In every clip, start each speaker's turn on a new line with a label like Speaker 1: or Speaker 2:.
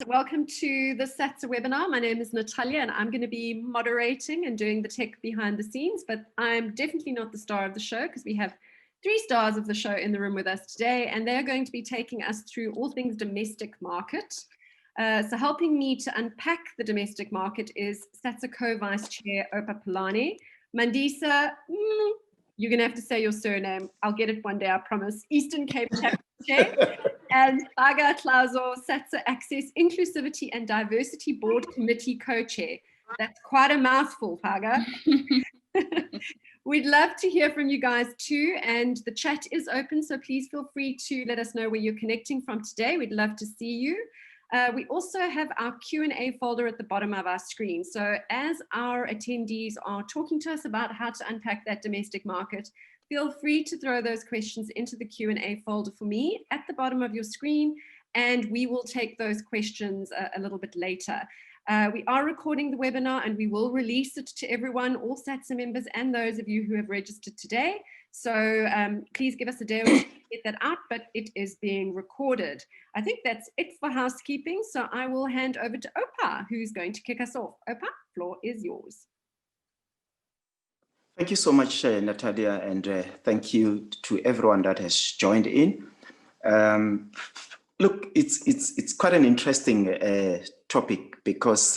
Speaker 1: Welcome to the SATSA webinar. My name is Natalia and I'm going to be moderating and doing the tech behind the scenes, but I'm definitely not the star of the show because we have 3 stars of the show in the room with us today, and they're going to be taking us through all things domestic market. So helping me to unpack the domestic market is SATSA Co-Vice Chair Oupa Pilane. Mandisa, you're going to have to say your surname. I'll get it one day, I promise. Eastern Cape Chapter Chair. And Phaka Hlazo, SATSA Access, Inclusivity and Diversity Board Committee Co-Chair. That's quite a mouthful, Phaka. We'd love to hear from you guys too, and the chat is open, so please feel free to let us know where you're connecting from today. We'd love to see you. We also have our Q&A folder at the bottom of our screen. So as our attendees are talking to us about how to unpack that domestic market, feel free to throw those questions into the Q&A folder for me at the bottom of your screen, and we will take those questions a little bit later. We are recording the webinar and we will release it to everyone, all SATSA members and those of you who have registered today. So please give us a day or two to get that out, but it is being recorded. I think that's it for housekeeping. So I will hand over to Oupa, who's going to kick us off. Oupa, floor is yours.
Speaker 2: Thank you so much, Natalia, and thank you to everyone that has joined in. Look, it's quite an interesting topic because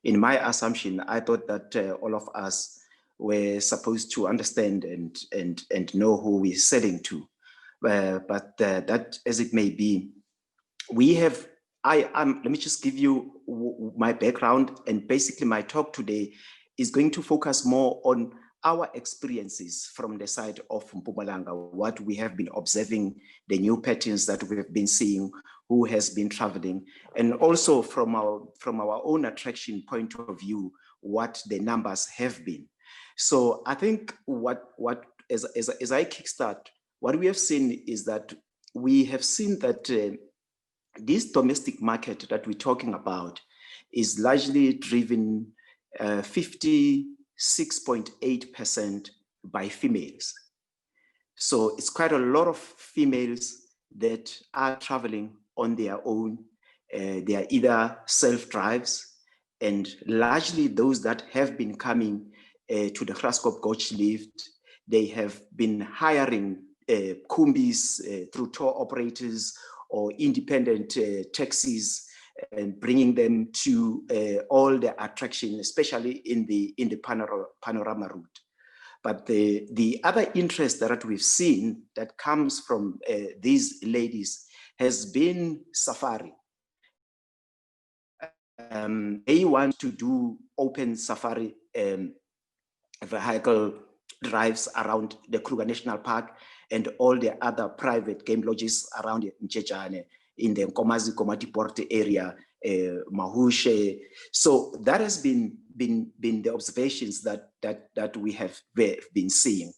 Speaker 2: in my assumption, I thought that all of us were supposed to understand and know who we're selling to. But that as it may be, we have, let me just give you my background, and basically my talk today is going to focus more on our experiences from the side of Mpumalanga, what we have been observing, the new patterns that we have been seeing, who has been traveling, and also from our own attraction point of view, what the numbers have been. So I think as I kickstart, what we have seen is that we have seen that this domestic market that we're talking about is largely driven 56.8% by females. So it's quite a lot of females that are traveling on their own. They are either self-drives, and largely those that have been coming to the Hlazo coach lift, they have been hiring kumbis through tour operators or independent taxis, and bringing them to all the attraction, especially in the panorama route. But the other interest that we've seen that comes from these ladies has been safari. They want to do open safari vehicle drives around the Kruger National Park and all the other private game lodges around Mchechane, in the Komati Port area, Mahushe. So that has been the observations that we have been seeing.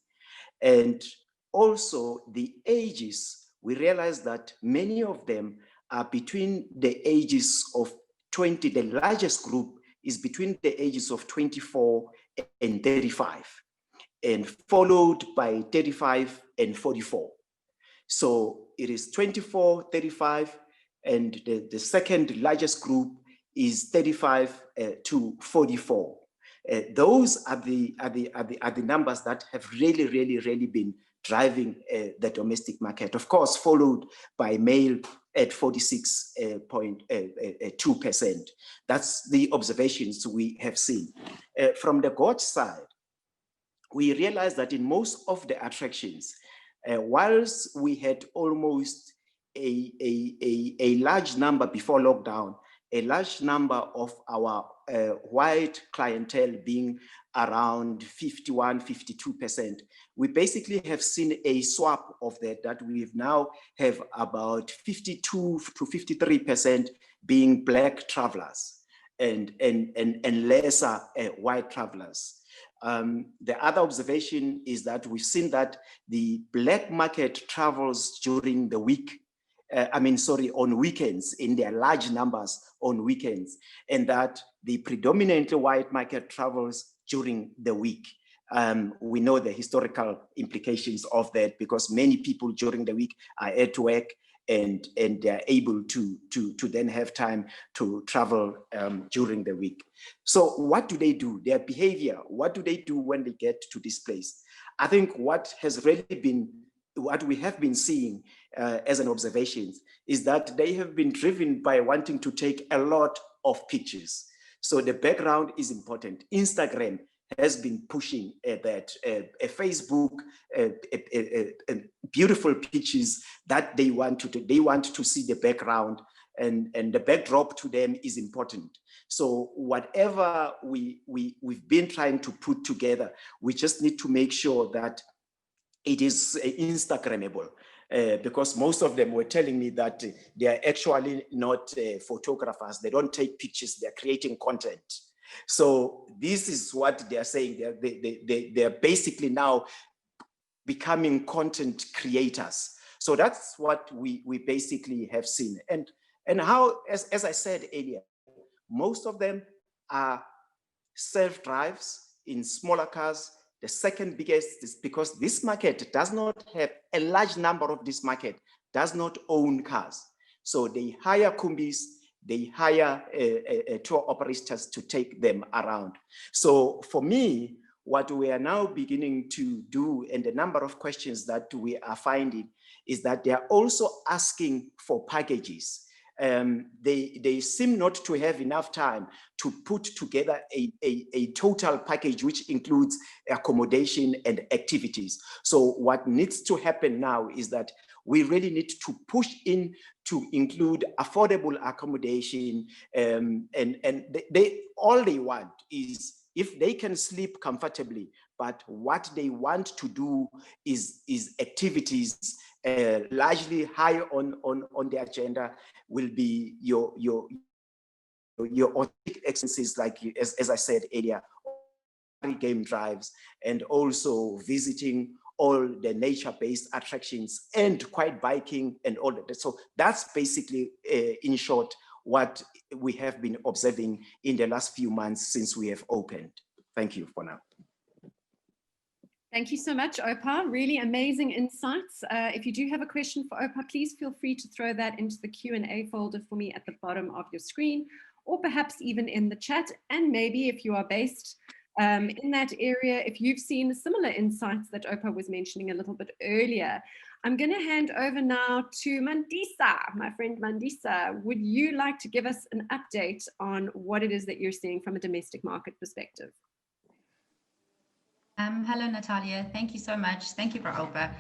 Speaker 2: And also the ages, we realize that many of them are between the ages of 20, the largest group is between the ages of 24 and 35, and followed by 35 and 44. So it is 24, 35, and the second largest group is 35 to 44. Those are the numbers that have really been driving the domestic market. Of course, followed by male at 46.2%. That's the observations we have seen. From the coach side, we realized that in most of the attractions, whilst we had almost a large number before lockdown, a large number of our white clientele being around 51, 52%, we basically have seen a swap of that we now have about 52 to 53% being Black travelers and lesser white travelers. The other observation is that we've seen that the Black market travels during the week, on weekends, in their large numbers on weekends, and that the predominantly white market travels during the week. We know the historical implications of that because many people during the week are at work and they are able to then have time to travel during the week. So what do they do? Their behavior, what do they do when they get to this place? I think what we have been seeing as an observation is that they have been driven by wanting to take a lot of pictures. So the background is important. Instagram has been pushing that, Facebook, beautiful pictures that they want to see the background, and the backdrop to them is important. So whatever we've been trying to put together, we just need to make sure that it is Instagrammable. Because most of them were telling me that they are actually not photographers. They don't take pictures, they're creating content. So this is what they are saying. They're basically now becoming content creators. So that's what we basically have seen. And how, as I said earlier, most of them are self-drives in smaller cars. The second biggest is because this market does not have a large number of this market, does not own cars. So they hire kumbis, they hire tour operators to take them around. So for me, what we are now beginning to do, and the number of questions that we are finding, is that they are also asking for packages. They seem not to have enough time to put together a total package which includes accommodation and activities. So what needs to happen now is that we really need to push in to include affordable accommodation, and all they want is if they can sleep comfortably, but what they want to do is activities largely high on the agenda will be your authentic expenses, like as I said earlier, game drives, and also visiting all the nature-based attractions and quiet biking and all that. So that's basically, in short, what we have been observing in the last few months since we have opened. Thank you for now.
Speaker 1: Thank you so much, Oupa. Really amazing insights. If you do have a question for Oupa, please feel free to throw that into the Q&A folder for me at the bottom of your screen, or perhaps even in the chat. And maybe if you are based in that area, if you've seen similar insights that Oupa was mentioning a little bit earlier. I'm going to hand over now to Mandisa, my friend Mandisa. Would you like to give us an update on what it is that you're seeing from a domestic market perspective?
Speaker 3: Hello, Natalia. Thank you so much. Thank you, Oupa.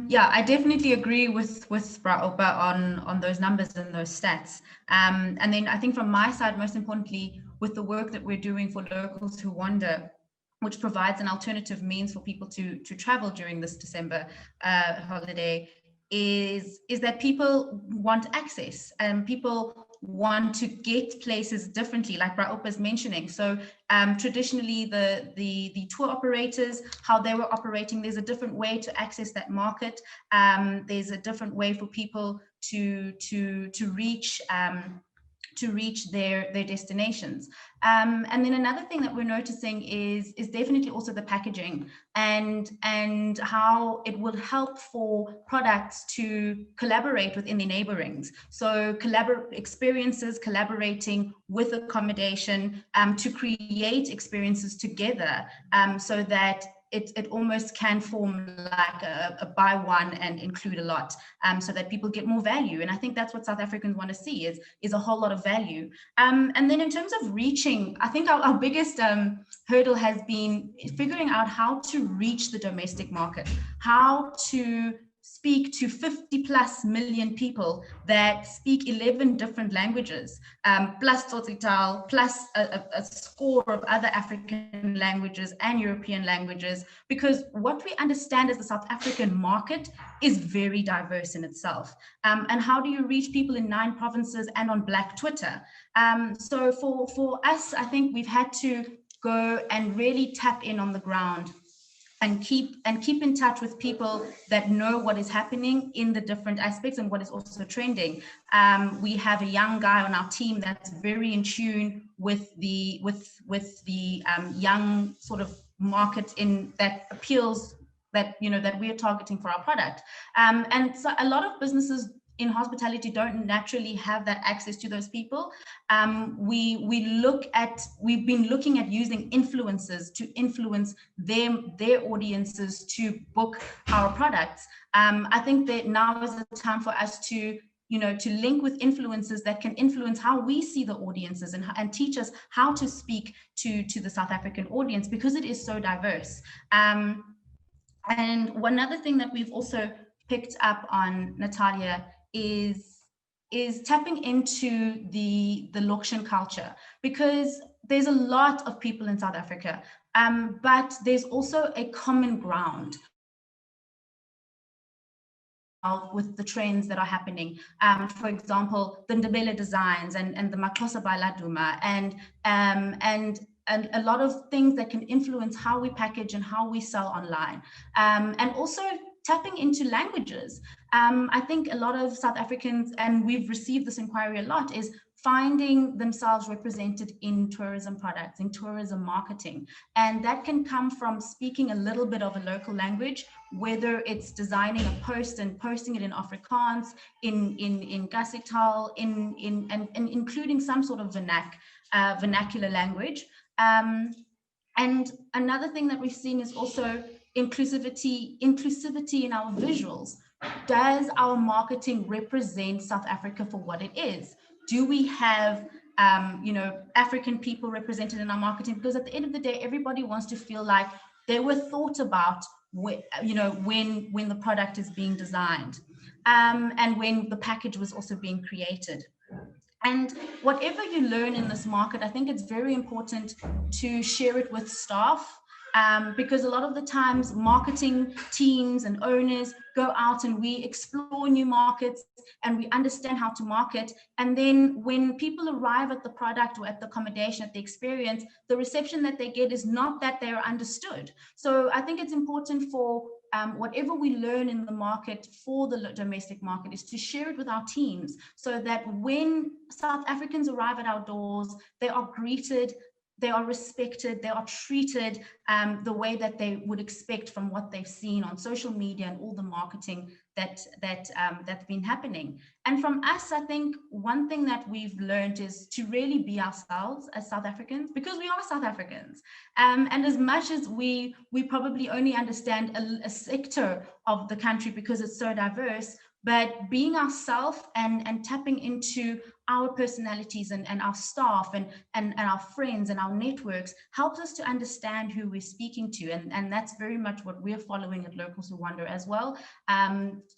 Speaker 3: Yeah, I definitely agree with Oupa on those numbers and those stats. And then I think from my side, most importantly, with the work that we're doing for locals who wander, which provides an alternative means for people to travel during this December holiday, is that people want access and people want to get places differently, like Oupa is mentioning. So traditionally, the tour operators, how they were operating, there's a different way to access that market. There's a different way for people to reach their destinations. And then another thing that we're noticing is definitely also the packaging and how it will help for products to collaborate within the neighborings. So experiences collaborating with accommodation to create experiences together, so that it almost can form like a buy one and include a lot, so that people get more value. And I think that's what South Africans want to see is a whole lot of value. And then in terms of reaching, I think our biggest hurdle has been figuring out how to reach the domestic market, how to speak to 50+ million people that speak 11 different languages, plus Tsotsitaal, plus a score of other African languages and European languages, because what we understand as the South African market is very diverse in itself. And how do you reach people in 9 provinces and on Black Twitter? So for us, I think we've had to go and really tap in on the ground and keep in touch with people that know what is happening in the different aspects and what is also trending. We have a young guy on our team that's very in tune with the young sort of market in that appeals that that we are targeting for our product. And so a lot of businesses in hospitality don't naturally have that access to those people. We've been looking at using influencers to influence their audiences to book our products. I think that now is the time for us to link with influencers that can influence how we see the audiences and teach us how to speak to the South African audience, because it is so diverse. And one other thing that we've also picked up on, Natalia, is tapping into the Lokshan culture, because there's a lot of people in South Africa, but there's also a common ground with the trends that are happening. For example, the Ndebele designs and the Maxhosa Baladuma and a lot of things that can influence how we package and how we sell online. And also tapping into languages. I think a lot of South Africans, and we've received this inquiry a lot, is finding themselves represented in tourism products, in tourism marketing. And that can come from speaking a little bit of a local language, whether it's designing a post and posting it in Afrikaans, in Gassital, and including some sort of vernacular language. And another thing that we've seen is also inclusivity in our visuals. Does our marketing represent South Africa for what it is? Do we have African people represented in our marketing? Because at the end of the day, everybody wants to feel like they were thought about when the product is being designed, and when the package was also being created. And whatever you learn in this market, I think it's very important to share it with staff, because a lot of the times marketing teams and owners go out and we explore new markets and we understand how to market. And then when people arrive at the product or at the accommodation, at the experience, the reception that they get is not that they are understood. So I think it's important for whatever we learn in the market for the domestic market is to share it with our teams, so that when South Africans arrive at our doors, they are greeted, they are respected, they are treated the way that they would expect from what they've seen on social media and all the marketing that's been happening. And from us, I think one thing that we've learned is to really be ourselves as South Africans, because we are South Africans. And as much as we probably only understand a sector of the country because it's so diverse, but being ourselves and tapping into our personalities and our staff and our friends and our networks helps us to understand who we're speaking to. And that's very much what we're following at Locals Who Wander as well.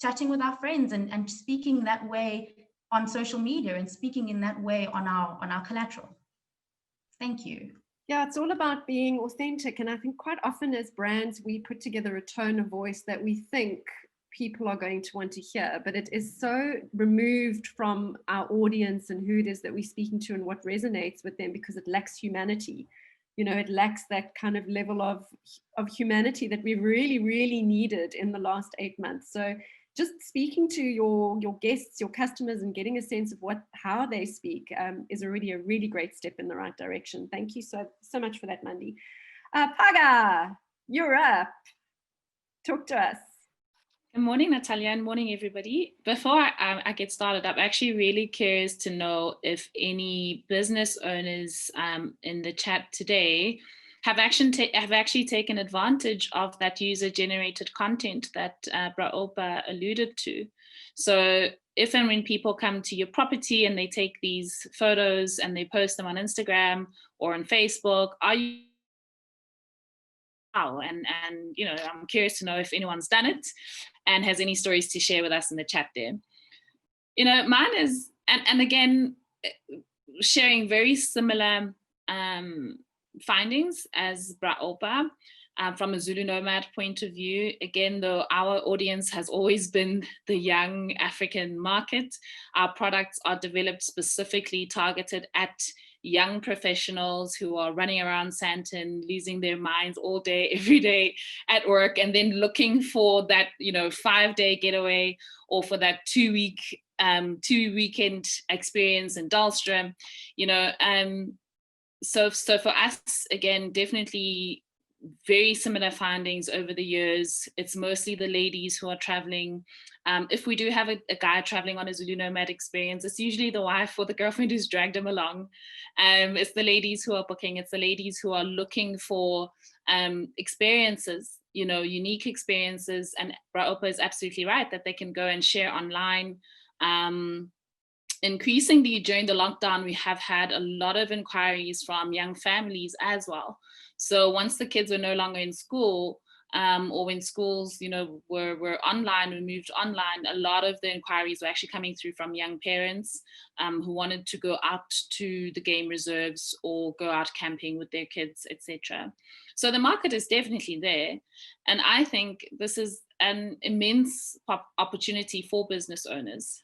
Speaker 3: Chatting with our friends and speaking that way on social media and speaking in that way on our collateral. Thank you.
Speaker 1: Yeah, it's all about being authentic. And I think quite often as brands, we put together a tone of voice that we think people are going to want to hear, but it is so removed from our audience and who it is that we're speaking to and what resonates with them, because it lacks humanity. It lacks that kind of level of humanity that we've really, really needed in the last 8 months. So just speaking to your guests, your customers, and getting a sense of how they speak is already a really great step in the right direction. Thank you so much for that, Mandi. Phaka, you're up. Talk to us.
Speaker 4: Good morning, Natalia, and morning, everybody. Before I get started, I'm actually really curious to know if any business owners in the chat today have actually taken advantage of that user-generated content that Oupa alluded to. So if and when people come to your property and they take these photos and they post them on Instagram or on Facebook, are you and I'm curious to know if anyone's done it and has any stories to share with us in the chat there. Mine is, and again, sharing very similar findings as Oupa from a Zulu nomad point of view. Again, though, our audience has always been the young African market. Our products are developed specifically targeted at young professionals who are running around Sandton, losing their minds all day, every day at work, and then looking for that, 5-day getaway or for that 2-weekend experience in Dahlstrom, So for us, again, definitely very similar findings over the years. It's mostly the ladies who are traveling. If we do have a guy traveling on a Zulu nomad experience, it's usually the wife or the girlfriend who's dragged him along. It's the ladies who are booking. It's the ladies who are looking for experiences, you know, unique experiences. And Oupa is absolutely right that they can go and share online. Increasingly during the lockdown, we have had a lot of inquiries from young families as well. So once the kids were no longer in school, or when schools, you know, were online, we moved online, a lot of the inquiries were actually coming through from young parents who wanted to go out to the game reserves or go out camping with their kids, etc. So the market is definitely there. And I think this is an immense opportunity for business owners.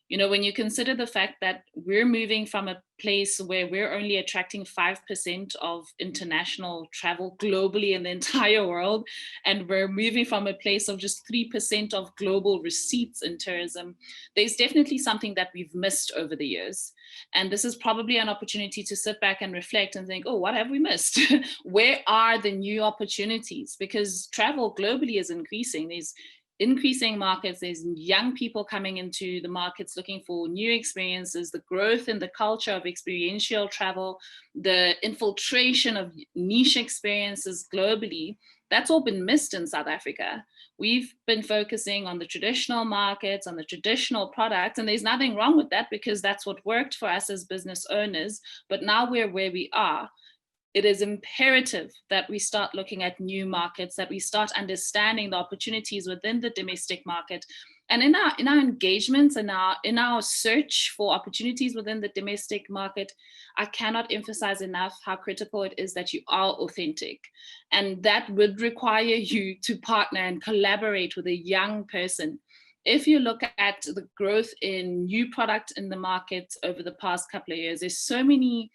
Speaker 4: You know, when you consider the fact that we're moving from a place where we're only attracting 5% of international travel globally in the entire world, and we're moving from a place of just 3% of global receipts in tourism, there's definitely something that we've missed over the years. And this is probably an opportunity to sit back and reflect and think, oh, what have we missed? Where are the new opportunities? Because travel globally is increasing. There's increasing markets, there's young people coming into the markets looking for new experiences, the growth in the culture of experiential travel, the infiltration of niche experiences globally, that's all been missed in South Africa. We've been focusing on the traditional markets, on the traditional products, and there's nothing wrong with that because that's what worked for us as business owners, but now we're where we are. It is imperative that we start looking at new markets, that we start understanding the opportunities within the domestic market. And in our engagements and in our search for opportunities within the domestic market, I cannot emphasize enough how critical it is that you are authentic. And that would require you to partner and collaborate with a young person. If you look at the growth in new product in the market over the past couple of years, there's so many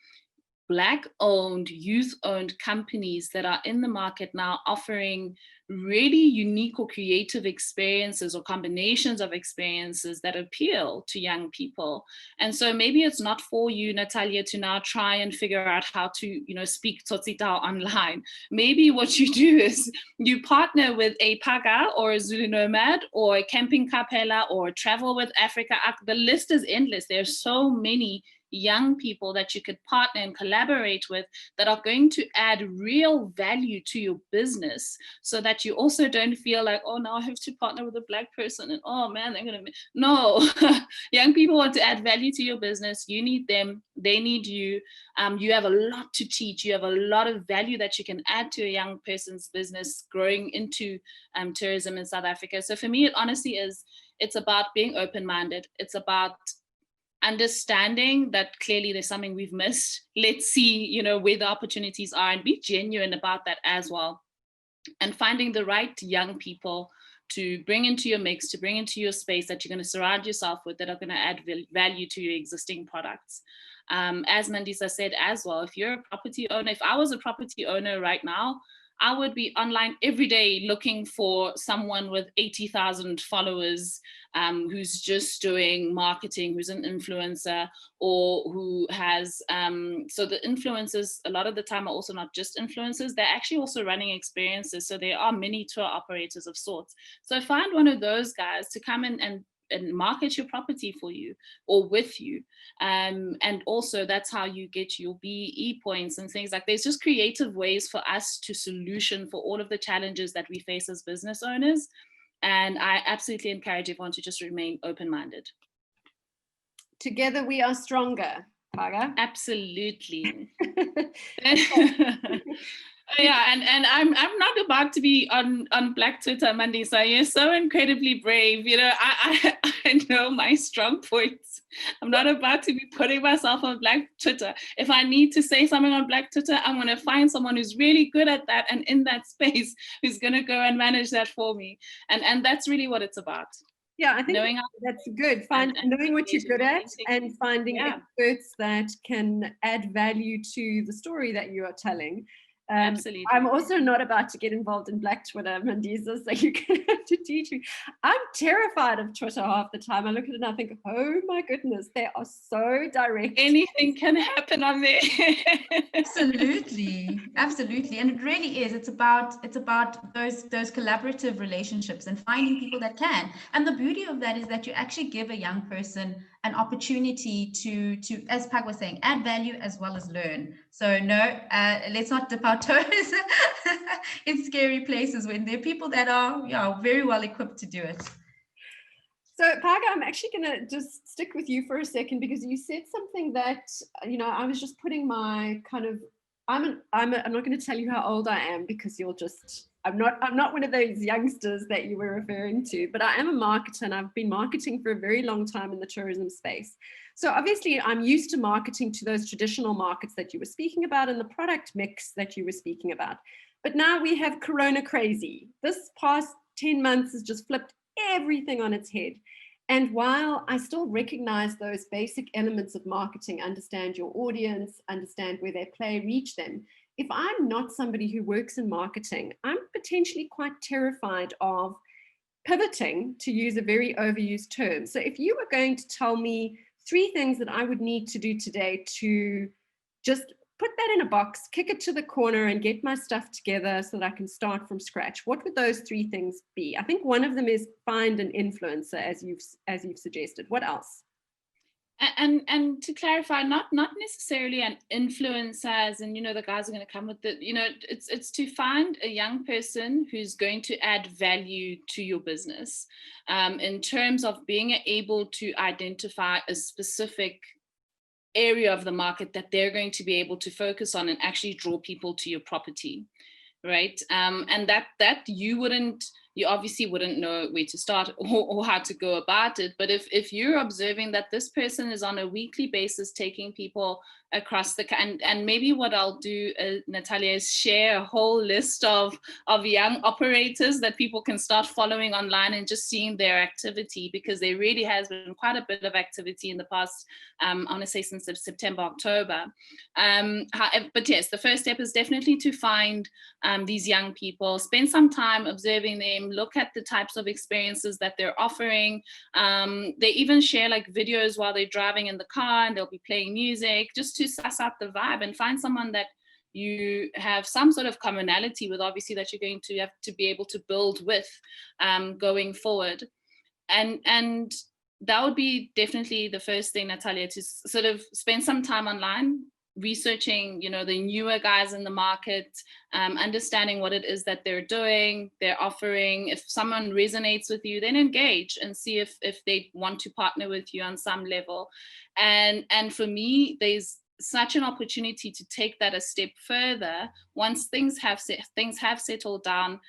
Speaker 4: Black-owned, youth-owned companies that are in the market now offering really unique or creative experiences or combinations of experiences that appeal to young people. And so maybe it's not for you, Natalia, to now try and figure out how to, you know, speak Tsotsitaal online. Maybe what you do is you partner with a Phaka or a Zulu nomad or a camping kapela or Travel with Africa. The list is endless. There's so many young people that you could partner and collaborate with that are going to add real value to your business so that you also don't feel like, oh, now I have to partner with a Black person and oh man, they're gonna, no. Young people want to add value to your business. You need them, they need you. You have a lot to teach. You have a lot of value that you can add to a young person's business growing into tourism in South Africa. So for me, it honestly is, it's about being open-minded. It's about understanding that clearly there's something we've missed. Let's see, you know, where the opportunities are and be genuine about that as well. And finding the right young people to bring into your mix, to bring into your space that you're going to surround yourself with that are going to add value to your existing products. As Mandisa said as well, if you're a property owner, if I was a property owner right now, I would be online every day looking for someone with 80,000 followers who's just doing marketing, who's an influencer, or who has, so the influencers a lot of the time are also not just influencers, they're actually also running experiences. So there are mini tour operators of sorts. So find one of those guys to come in and market your property for you or with you. And also that's how you get your BE points and things like, there's just creative ways for us to solution for all of the challenges that we face as business owners. And I absolutely encourage everyone to just remain open-minded.
Speaker 1: Together we are stronger, Phaka.
Speaker 4: Absolutely. Yeah, and I'm not about to be on Black Twitter, Mandisa. You're so incredibly brave. You know, I know my strong points. I'm not about to be putting myself on Black Twitter. If I need to say something on Black Twitter, I'm going to find someone who's really good at that and in that space who's going to go and manage that for me. And that's really what it's about.
Speaker 1: Yeah, I think that's good. Knowing what you're good at and finding experts that can add value to the story that you are telling.
Speaker 4: Absolutely.
Speaker 1: I'm also not about to get involved in Black Twitter, Mandisa, so you can have to teach me. I'm terrified of Twitter half the time. I look at it and I think, oh my goodness, they are so direct.
Speaker 4: Anything can happen on there.
Speaker 3: Absolutely, absolutely, and it really is. It's about those collaborative relationships and finding people that can. And the beauty of that is that you actually give a young person an opportunity to, as Phaka was saying, add value as well as learn. So no, let's not dip our toes in scary places when there are people that are very well equipped to do it.
Speaker 1: So Phaka, I'm actually going to just stick with you for a second, because you said something that, I was just putting my kind of, I'm not going to tell you how old I am, because I'm not one of those youngsters that you were referring to, but I am a marketer, and I've been marketing for a very long time in the tourism space. So obviously I'm used to marketing to those traditional markets that you were speaking about and the product mix that you were speaking about. But now we have Corona crazy. This past 10 months has just flipped everything on its head. And while I still recognize those basic elements of marketing, understand your audience, understand where they play, reach them, if I'm not somebody who works in marketing, I'm potentially quite terrified of pivoting, to use a very overused term. So if you were going to tell me 3 things that I would need to do today to just put that in a box, kick it to the corner, and get my stuff together so that I can start from scratch, what would those 3 things be? I think one of them is find an influencer, as you've suggested. What else?
Speaker 4: And to clarify, not necessarily an influencer, as in, the guys are going to come with it. It's to find a young person who's going to add value to your business, in terms of being able to identify a specific area of the market that they're going to be able to focus on and actually draw people to your property, right? And that you obviously wouldn't know where to start or how to go about it. But if you're observing that this person is on a weekly basis taking people across and maybe what I'll do, Natalia, is share a whole list of young operators that people can start following online and just seeing their activity, because there really has been quite a bit of activity in the past, I want to say since September, October. But yes, the first step is definitely to find these young people, spend some time observing them, look at the types of experiences that they're offering. They even share like videos while they're driving in the car, and they'll be playing music, just to suss out the vibe and find someone that you have some sort of commonality with, obviously, that you're going to have to be able to build with going forward. And that would be definitely the first thing, Natalia, to sort of spend some time online researching, the newer guys in the market, understanding what it is that they're doing, they're offering. If someone resonates with you, then engage and see if they want to partner with you on some level. And for me, there's such an opportunity to take that a step further once things have settled down,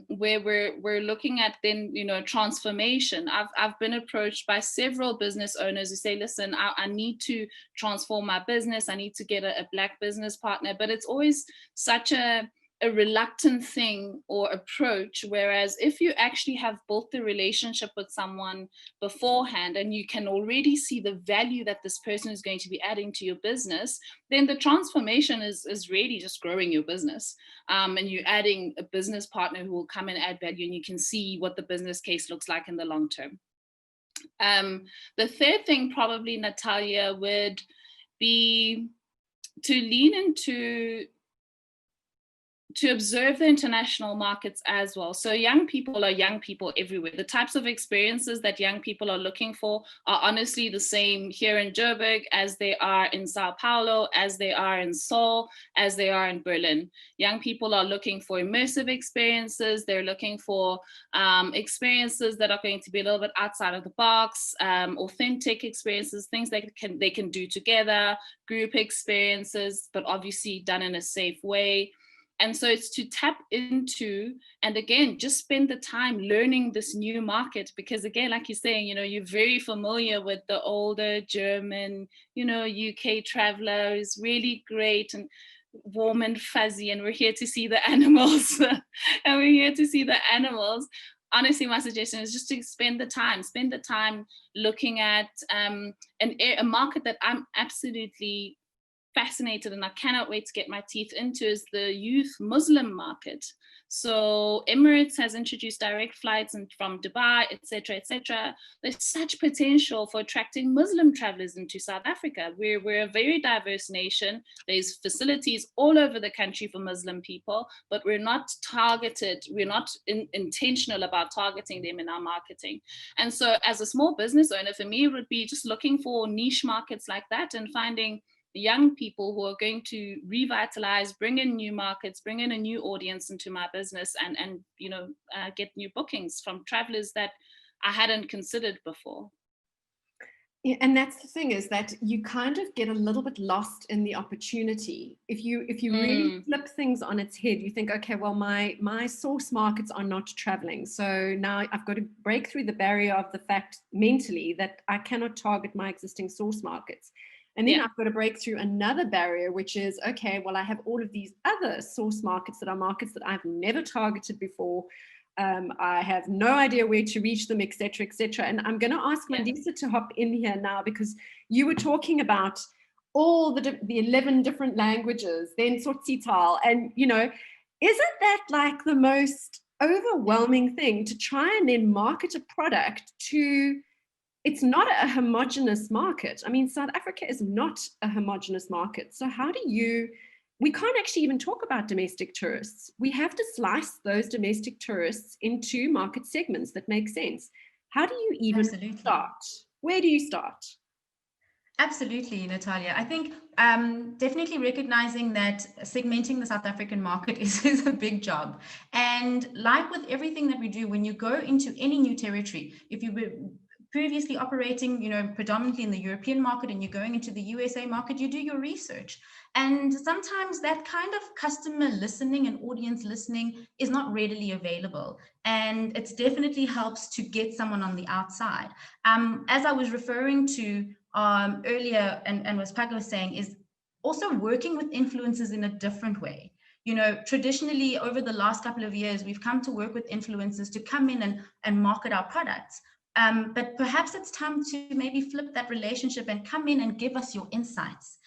Speaker 4: where we're looking at then transformation. I've been approached by several business owners who say, listen, I need to transform my business, I need to get a Black business partner, but it's always such a reluctant thing or approach. Whereas if you actually have built the relationship with someone beforehand and you can already see the value that this person is going to be adding to your business, then the transformation is really just growing your business. And you're adding a business partner who will come and add value, and you can see what the business case looks like in the long term. The third thing probably, Natalia, would be to lean into to observe the international markets as well. So young people are young people everywhere. The types of experiences that young people are looking for are honestly the same here in Joburg as they are in Sao Paulo, as they are in Seoul, as they are in Berlin. Young people are looking for immersive experiences. They're looking for experiences that are going to be a little bit outside of the box, authentic experiences, things that they can do together, group experiences, but obviously done in a safe way. And so it's to tap into, and again, just spend the time learning this new market, because again, like you're saying, you're very familiar with the older German, UK traveler is really great and warm and fuzzy, and we're here to see the animals. And we're here to see the animals. Honestly, my suggestion is just to spend the time looking at a market that I'm absolutely fascinated and I cannot wait to get my teeth into is the youth Muslim market. So Emirates has introduced direct flights from Dubai, etc., etc. There's such potential for attracting Muslim travelers into South Africa. We're a very diverse nation. There's facilities all over the country for Muslim people, but we're not targeted. We're not intentional about targeting them in our marketing. And so as a small business owner, for me, it would be just looking for niche markets like that and finding young people who are going to revitalize, bring in new markets, bring in a new audience into my business, and get new bookings from travelers that I hadn't considered before.
Speaker 1: Yeah, and that's the thing, is that you kind of get a little bit lost in the opportunity. If you really flip things on its head, you think, okay, well, my source markets are not traveling. So now I've got to break through the barrier of the fact mentally that I cannot target my existing source markets. And then I've got to break through another barrier, which is, okay, well, I have all of these other source markets that are markets that I've never targeted before. I have no idea where to reach them, et cetera, et cetera. And I'm going to ask Mandisa to hop in here now, because you were talking about all the 11 different languages, then Tsotsitaal. And, isn't that like the most overwhelming thing to try and then market a product to? It's not a homogenous market. I mean, South Africa is not a homogenous market. So how do we can't actually even talk about domestic tourists. We have to slice those domestic tourists into market segments that make sense. How do you even start? Where do you start?
Speaker 3: Absolutely, Natalia. I think definitely recognizing that segmenting the South African market is a big job. And like with everything that we do, when you go into any new territory, if you were previously operating, predominantly in the European market and you're going into the USA market, you do your research. And sometimes that kind of customer listening and audience listening is not readily available. And it definitely helps to get someone on the outside. As I was referring to earlier, and what Phaka was saying, is also working with influencers in a different way. Traditionally, over the last couple of years, we've come to work with influencers to come in and market our products. But perhaps it's time to maybe flip that relationship and come in and give us your insights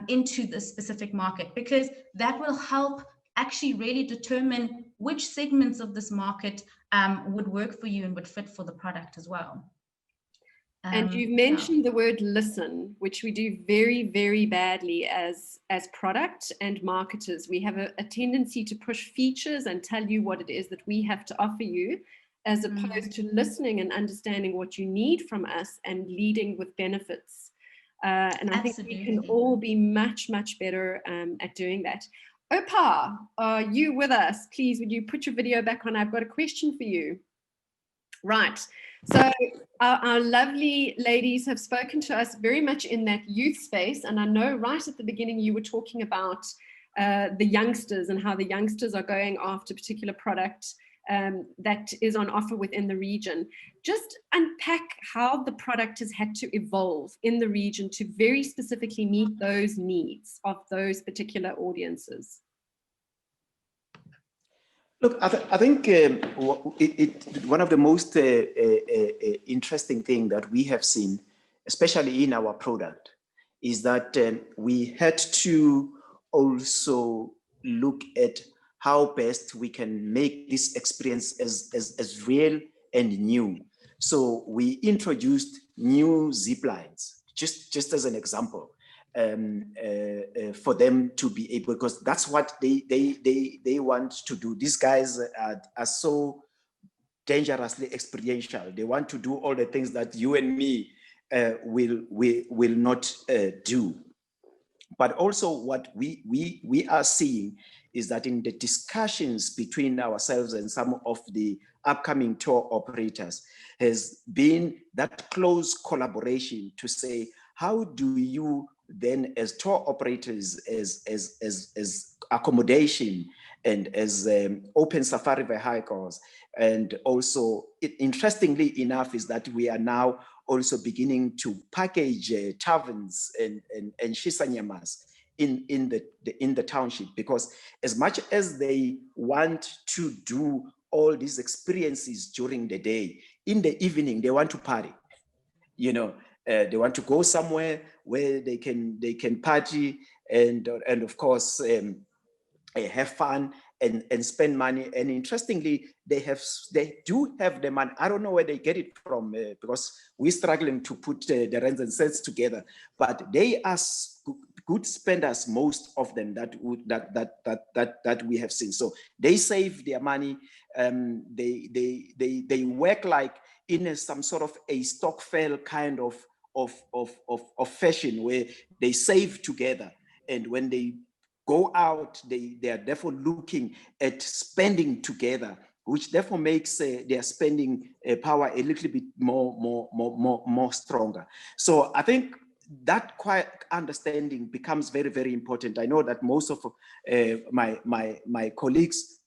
Speaker 3: into the specific market, because that will help actually really determine which segments of this market would work for you and would fit for the product as well.
Speaker 1: And you've mentioned the word listen, which we do very, very badly as product and marketers. We have a tendency to push features and tell you what it is that we have to offer you, as opposed to listening and understanding what you need from us and leading with benefits. And I think we can all be much, much better at doing that. Oupa, are you with us? Please, would you put your video back on? I've got a question for you. Right. So our lovely ladies have spoken to us very much in that youth space. And I know right at the beginning you were talking about the youngsters and how the youngsters are going after a particular product that is on offer within the region. Just unpack how the product has had to evolve in the region to very specifically meet those needs of those particular audiences.
Speaker 2: Look, I think one of the most interesting things that we have seen, especially in our product, is that we had to also look at how best we can make this experience as real and new. So we introduced new zip lines, just as an example, for them to be able, because that's what they want to do. These guys are so dangerously experiential. They want to do all the things that you and me will not do. But also what we are seeing is that in the discussions between ourselves and some of the upcoming tour operators has been that close collaboration to say, how do you then as tour operators, as accommodation and as open safari vehicles, and also interestingly enough is that we are now also beginning to package taverns and shisanyamas in the township, because as much as they want to do all these experiences during the day, in the evening they want to party, They want to go somewhere where they can party and of course have fun and spend money. And interestingly, they do have the money. I don't know where they get it from because we're struggling to put the rands and cents together. But they are good spenders, most of them that we have seen. So they save their money. They work like in some sort of a stokvel kind of fashion where they save together, and when they go out, they are therefore looking at spending together, which therefore makes their spending power a little bit more stronger. So I think that quiet understanding becomes very, very important. I know that most of my colleagues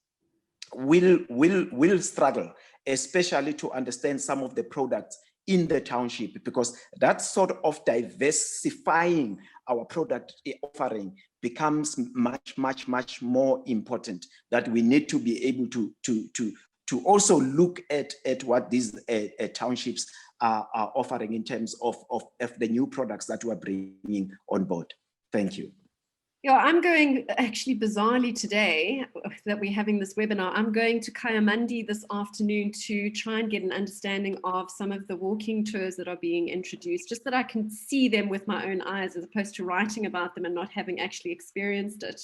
Speaker 2: will struggle, especially to understand some of the products in the township, because that sort of diversifying our product offering becomes much more important, that we need to be able to also look at what these townships are offering in terms of the new products that we're bringing on board. Thank you.
Speaker 1: Yeah, I'm going, actually bizarrely today that we're having this webinar, I'm going to Kayamandi this afternoon to try and get an understanding of some of the walking tours that are being introduced, just that I can see them with my own eyes as opposed to writing about them and not having actually experienced it.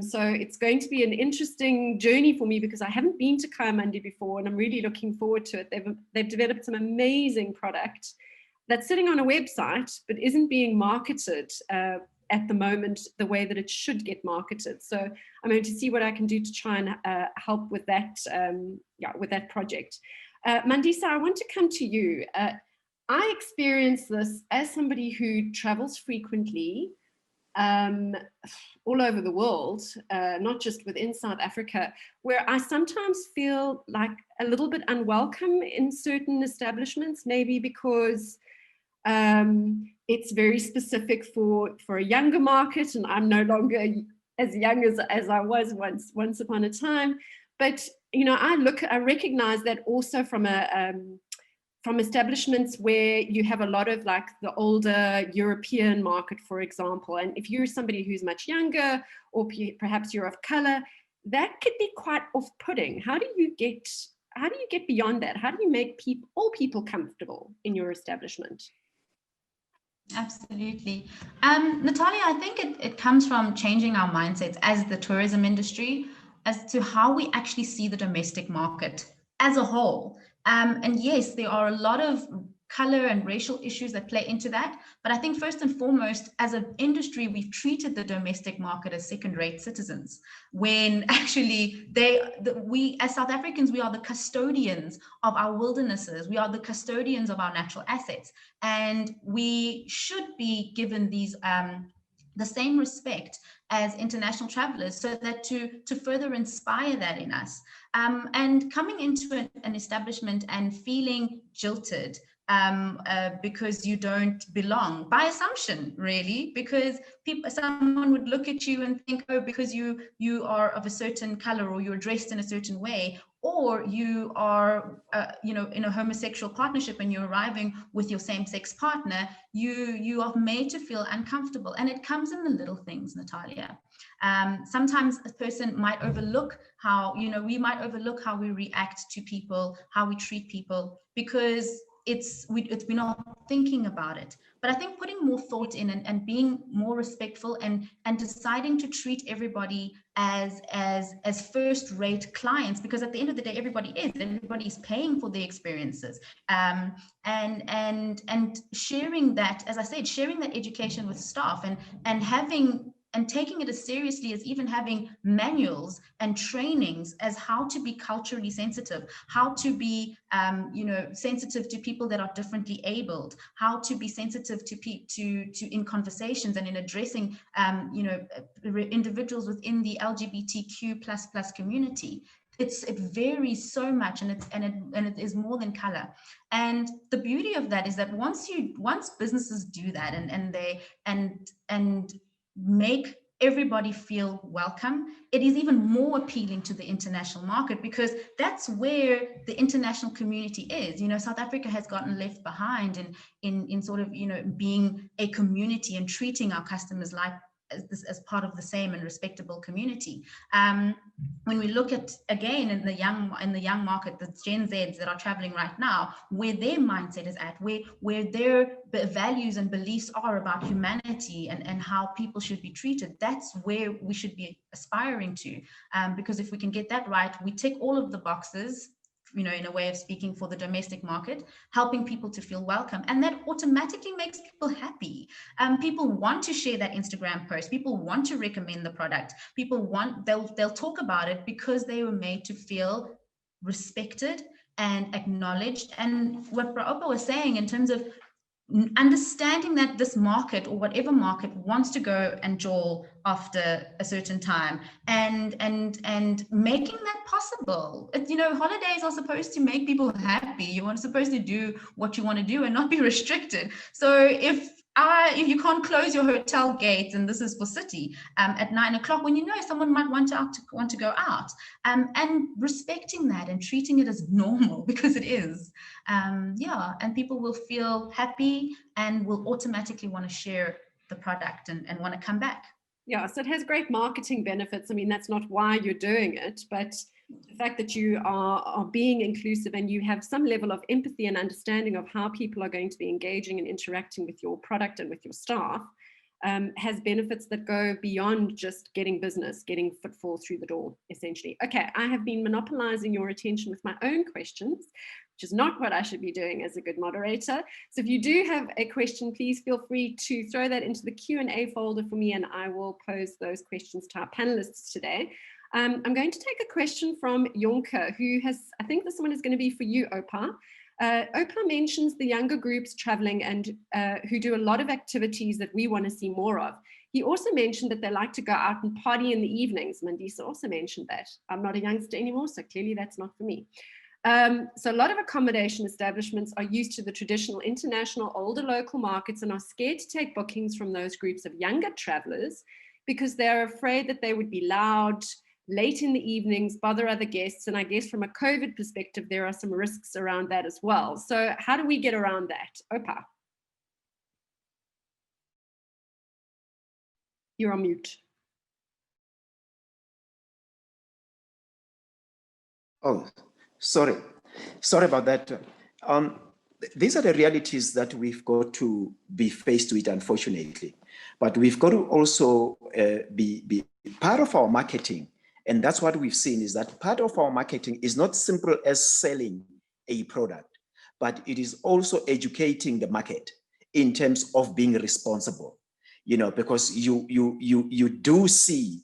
Speaker 1: So it's going to be an interesting journey for me because I haven't been to Kayamandi before and I'm really looking forward to it. They've developed some amazing product that's sitting on a website but isn't being marketed at the moment the way that it should get marketed. So I'm going to see what I can do to try and help with that, with that project. Mandisa, I want to come to you. I experience this as somebody who travels frequently all over the world, not just within South Africa, where I sometimes feel like a little bit unwelcome in certain establishments, maybe because it's very specific for a younger market, and I'm no longer as young as I was once upon a time. But you know, I recognize that also from establishments where you have a lot of like the older European market, for example. And if you're somebody who's much younger, or perhaps you're of color, that could be quite off-putting. How do you get beyond that? How do you make all people comfortable in your establishment?
Speaker 3: Absolutely. Natalia, I think it comes from changing our mindsets as the tourism industry as to how we actually see the domestic market as a whole. And yes, there are a lot of color and racial issues that play into that. But I think first and foremost, as an industry, we've treated the domestic market as second-rate citizens, when actually we as South Africans, we are the custodians of our wildernesses. We are the custodians of our natural assets. And we should be given these the same respect as international travelers, so that to further inspire that in us. And coming into an establishment and feeling jilted because you don't belong, by assumption, really, because someone would look at you and think, oh, because you are of a certain color, or you're dressed in a certain way, or you are in a homosexual partnership and you're arriving with your same-sex partner, you are made to feel uncomfortable. And it comes in the little things, Natalia. Sometimes a person might overlook how, we might overlook how we react to people, how we treat people, because we're not thinking about it. But I think putting more thought in and being more respectful and deciding to treat everybody as first-rate clients, because at the end of the day, everybody's paying for the experiences, and sharing that, as I said, sharing that education with staff and having and taking it as seriously as even having manuals and trainings as how to be culturally sensitive, how to be, sensitive to people that are differently abled, how to be sensitive to in conversations and in addressing, individuals within the LGBTQ++ community. It varies so much, and it is more than color. And the beauty of that is that once businesses do that and make everybody feel welcome, it is even more appealing to the international market, because that's where the international community is. You know, South Africa has gotten left behind in sort of, you know, being a community and treating our customers like as part of the same and respectable community. When we look at, again, in the young market, the Gen Zs that are traveling right now, where their mindset is at, where their values and beliefs are about humanity and how people should be treated, that's where we should be aspiring to. Because if we can get that right, we tick all of the boxes, you know, in a way of speaking, for the domestic market, helping people to feel welcome. And that automatically makes people happy. People want to share that Instagram post. People want to recommend the product. People want, they'll talk about it because they were made to feel respected and acknowledged. And what Oupa was saying in terms of understanding that this market, or whatever market, wants to go and jawl after a certain time, and making that possible. You know, holidays are supposed to make people happy. You are supposed to do what you want to do and not be restricted. So if you can't close your hotel gates, and this is for city, at 9 o'clock, when you know someone might want to go out, and respecting that and treating it as normal, because it is, yeah, and people will feel happy and will automatically want to share the product and want to come back.
Speaker 1: Yeah, so it has great marketing benefits. I mean, that's not why you're doing it, but the fact that you are being inclusive and you have some level of empathy and understanding of how people are going to be engaging and interacting with your product and with your staff has benefits that go beyond just getting business, getting footfall through the door, essentially. Okay, I have been monopolizing your attention with my own questions, which is not what I should be doing as a good moderator. So if you do have a question, please feel free to throw that into the Q&A folder for me, and I will pose those questions to our panelists today. I'm going to take a question from Yonka, who has, I think this one is going to be for you, Oupa. Oupa mentions the younger groups traveling and who do a lot of activities that we want to see more of. He also mentioned that they like to go out and party in the evenings. Mandisa also mentioned that. I'm not a youngster anymore, so clearly that's not for me. So a lot of accommodation establishments are used to the traditional international older local markets and are scared to take bookings from those groups of younger travelers because they're afraid that they would be loud, late in the evenings, bother other guests. And I guess from a COVID perspective, there are some risks around that as well. So how do we get around that? Oupa. You're on mute.
Speaker 2: Oh, sorry about that. These are the realities that we've got to be faced with, unfortunately. But we've got to also be part of our marketing. And that's what we've seen, is that part of our marketing is not simple as selling a product, but it is also educating the market in terms of being responsible, you know, because you do see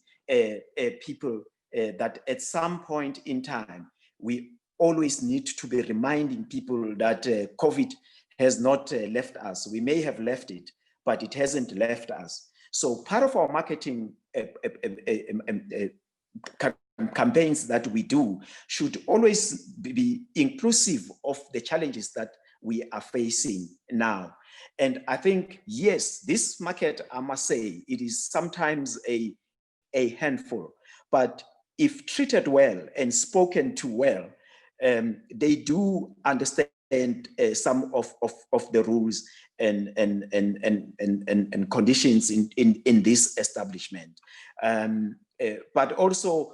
Speaker 2: people that at some point in time, we always need to be reminding people that COVID has not left us. We may have left it, but it hasn't left us. So part of our marketing campaigns that we do should always be inclusive of the challenges that we are facing now. And I think, yes, this market, I must say, it is sometimes a handful, but if treated well and spoken to well, they do understand some of the rules and conditions in this establishment. But also,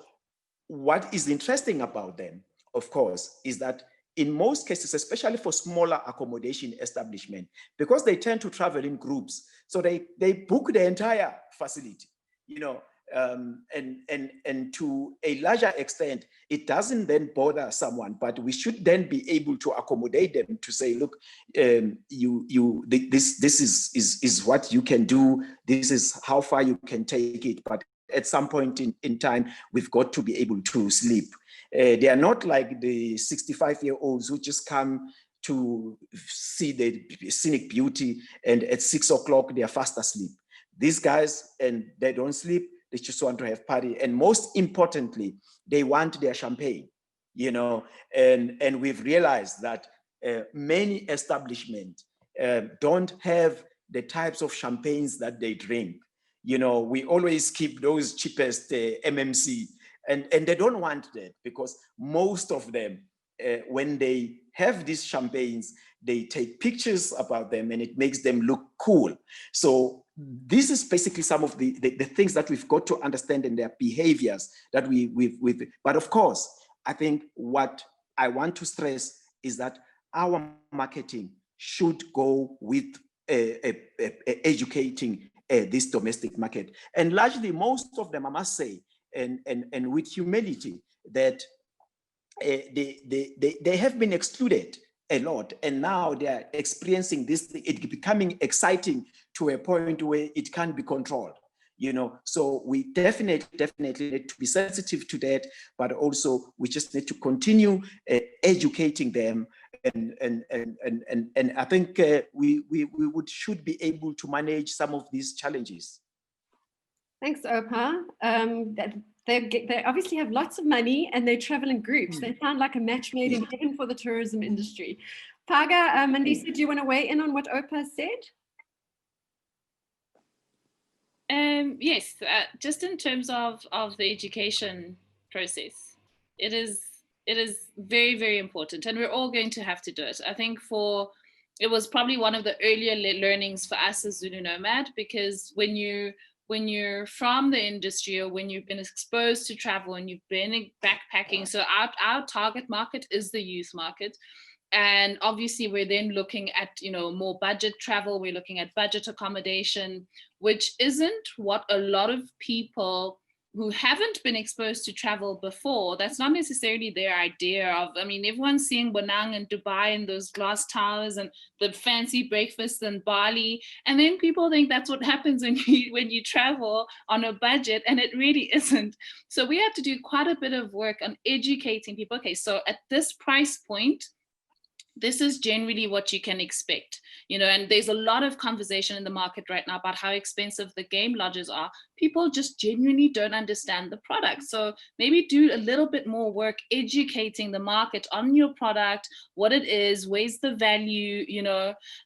Speaker 2: what is interesting about them, of course, is that in most cases, especially for smaller accommodation establishment, because they tend to travel in groups, so they book the entire facility, you know, and to a larger extent, it doesn't then bother someone, but we should then be able to accommodate them to say, look, this is what you can do, this is how far you can take it, but at some point in time, we've got to be able to sleep. They are not like the 65-year-olds who just come to see the scenic beauty and at 6 o'clock, they are fast asleep. These guys, and they don't sleep, they just want to have party. And most importantly, they want their champagne, you know, and we've realized that many establishments don't have the types of champagnes that they drink. We always keep those cheapest MMC, and they don't want that, because most of them, when they have these champagnes, they take pictures about them and it makes them look cool. So this is basically some of the things that we've got to understand in their behaviors that but of course, I think what I want to stress is that our marketing should go with educating this domestic market. And largely, most of them, I must say, and with humility, that they have been excluded a lot, and now they are experiencing this, it becoming exciting to a point where it can't be controlled. So we definitely need to be sensitive to that, but also we just need to continue educating them, and I think we should be able to manage some of these challenges.
Speaker 1: Thanks, Oupa. They obviously have lots of money and they travel in groups. They sound like a match made in heaven for the tourism industry. Phaka, Mandisa, do you want to weigh in on what Oupa said?
Speaker 4: Yes, just in terms of the education process, it is very, very important, and we're all going to have to do it. I think it was probably one of the earlier learnings for us as Zulu Nomad, because when you're from the industry, or when you've been exposed to travel and you've been backpacking, so our target market is the youth market. And obviously we're then looking at, more budget travel. We're looking at budget accommodation, which isn't what a lot of people who haven't been exposed to travel before, that's not necessarily their idea of. I mean, everyone's seeing Penang and Dubai and those glass towers and the fancy breakfasts in Bali. And then people think that's what happens when you travel on a budget, and it really isn't. So we had to do quite a bit of work on educating people. Okay, so at this price point, this is generally what you can expect, and there's a lot of conversation in the market right now about how expensive the game lodges are. People just genuinely don't understand the product. So maybe do a little bit more work educating the market on your product, what it is, where's the value,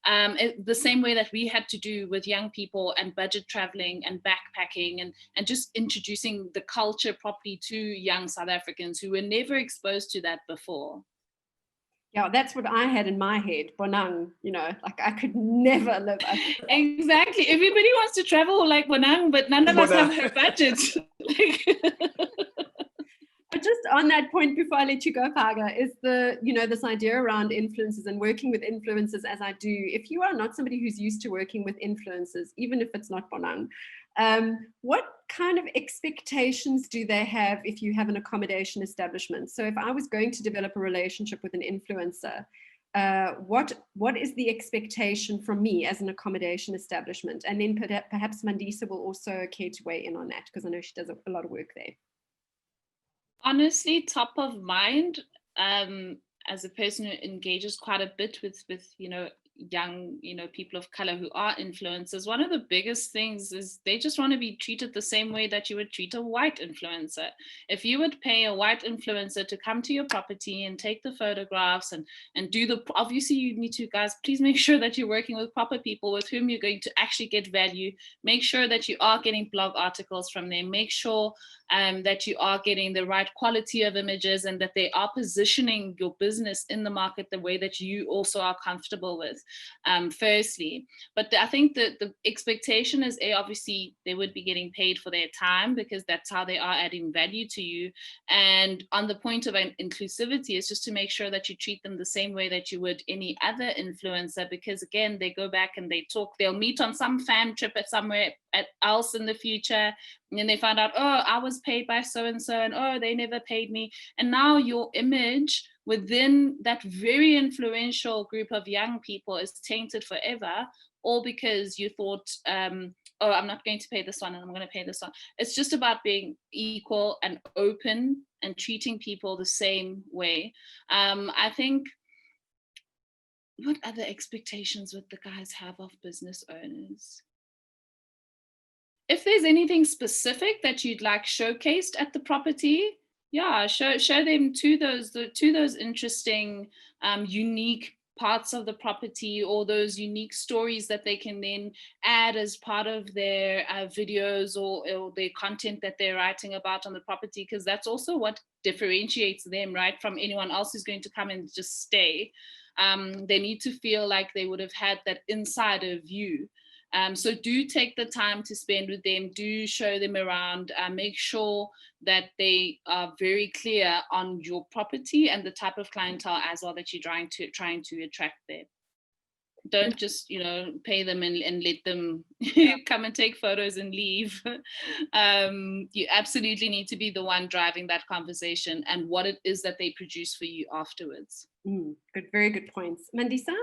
Speaker 4: the same way that we had to do with young people and budget traveling and backpacking, and just introducing the culture properly to young South Africans who were never exposed to that before.
Speaker 1: Yeah, that's what I had in my head, Penang, like I could never live.
Speaker 4: Exactly. Everybody wants to travel like Penang, but none of us have her budget.
Speaker 1: But just on that point, before I let you go, Phaka, is this idea around influencers and working with influencers as I do. If you are not somebody who's used to working with influencers, even if it's not Penang, what kind of expectations do they have if you have an accommodation establishment? So if I was going to develop a relationship with an influencer, what is the expectation from me as an accommodation establishment? And then perhaps Mandisa will also care to weigh in on that, because I know she does a lot of work there.
Speaker 4: Honestly, top of mind, as a person who engages quite a bit with young people of color who are influencers, one of the biggest things is they just want to be treated the same way that you would treat a white influencer. If you would pay a white influencer to come to your property and take the photographs and do obviously you need to, guys, please make sure that you're working with proper people with whom you're going to actually get value. Make sure that you are getting blog articles from them. Make sure that you are getting the right quality of images, and that they are positioning your business in the market the way that you also are comfortable with, firstly. But I think that the expectation is, obviously they would be getting paid for their time, because that's how they are adding value to you. And on the point of inclusivity is just to make sure that you treat them the same way that you would any other influencer, because again, they go back and they talk, they'll meet on some fam trip at somewhere else in the future, and then they find out, oh, I was paid by so-and-so, and oh, they never paid me. And now your image within that very influential group of young people is tainted forever, all because you thought, oh, I'm not going to pay this one and I'm going to pay this one. It's just about being equal and open and treating people the same way. I think, what other expectations would the guys have of business owners? If there's anything specific that you'd like showcased at the property, yeah, show them to those interesting, unique parts of the property or those unique stories that they can then add as part of their videos or their content that they're writing about on the property, because that's also what differentiates them, right, from anyone else who's going to come and just stay. They need to feel like they would have had that insider view. So do take the time to spend with them, do show them around, make sure that they are very clear on your property and the type of clientele as well that you're trying to attract there. Don't just, pay them and let them come and take photos and leave. You absolutely need to be the one driving that conversation and what it is that they produce for you afterwards.
Speaker 1: Good, very good points. Mandisa?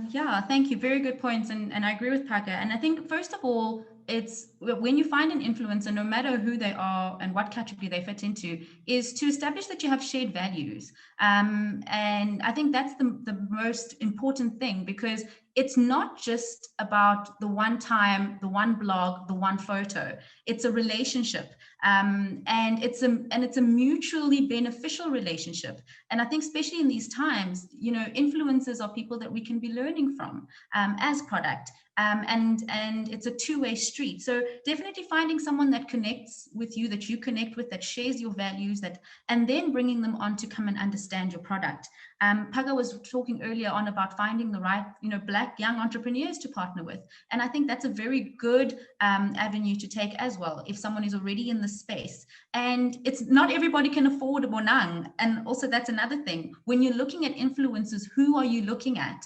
Speaker 3: Yeah, thank you. Very good points. And I agree with Phaka. And I think, first of all, it's when you find an influencer, no matter who they are and what category they fit into, is to establish that you have shared values. And I think that's the most important thing, because it's not just about the one time, the one blog, the one photo. It's a relationship. And it's a mutually beneficial relationship. And I think especially in these times, influencers are people that we can be learning from as product. And it's a two-way street. So definitely finding someone that connects with you, that you connect with, that shares your values, and then bringing them on to come and understand your product. Phaka was talking earlier on about finding the right, Black young entrepreneurs to partner with. And I think that's a very good avenue to take as well, if someone is already in the space. And it's not everybody can afford a bonang. And also that's another thing. When you're looking at influencers, who are you looking at?